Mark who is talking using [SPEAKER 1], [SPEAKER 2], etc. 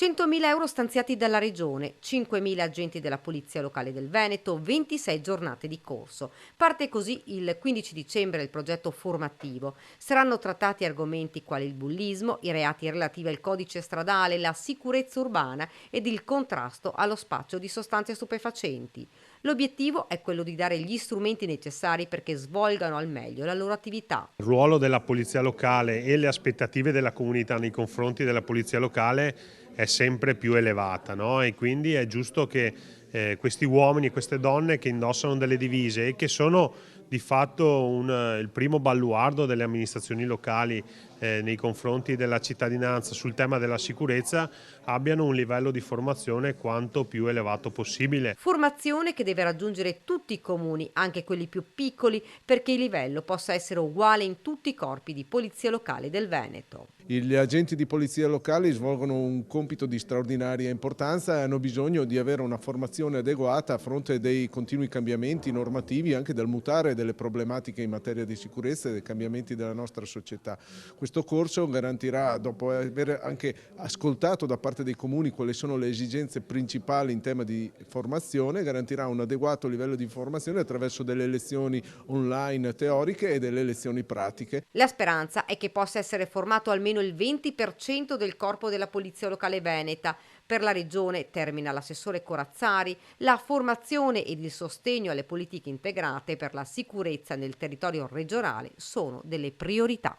[SPEAKER 1] 100.000 euro stanziati dalla Regione, 5.000 agenti della Polizia Locale del Veneto, 26 giornate di corso. Parte così il 15 dicembre il progetto formativo. Saranno trattati argomenti quali il bullismo, i reati relativi al codice stradale, la sicurezza urbana ed il contrasto allo spaccio di sostanze stupefacenti. L'obiettivo è quello di dare gli strumenti necessari perché svolgano al meglio la loro attività.
[SPEAKER 2] Il ruolo della polizia locale e le aspettative della comunità nei confronti della polizia locale è sempre più elevata, no? E quindi è giusto che questi uomini e queste donne che indossano delle divise e che sono di fatto il primo baluardo delle amministrazioni locali nei confronti della cittadinanza sul tema della sicurezza abbiano un livello di formazione quanto più elevato possibile.
[SPEAKER 1] Formazione che deve raggiungere tutti i comuni, anche quelli più piccoli, perché il livello possa essere uguale in tutti i corpi di polizia locale del Veneto.
[SPEAKER 3] Gli agenti di polizia locali svolgono un compito di straordinaria importanza e hanno bisogno di avere una formazione adeguata a fronte dei continui cambiamenti normativi, anche del mutare delle problematiche in materia di sicurezza e dei cambiamenti della nostra società. Questo corso garantirà, dopo aver anche ascoltato da parte dei comuni quali sono le esigenze principali in tema di formazione, garantirà un adeguato livello di formazione attraverso delle lezioni online teoriche e delle lezioni pratiche.
[SPEAKER 1] La speranza è che possa essere formato almeno il 20% del corpo della Polizia Locale Veneta. Per la Regione, termina l'assessore Corazzari, la formazione ed il sostegno alle politiche integrate per la sicurezza nel territorio regionale sono delle priorità.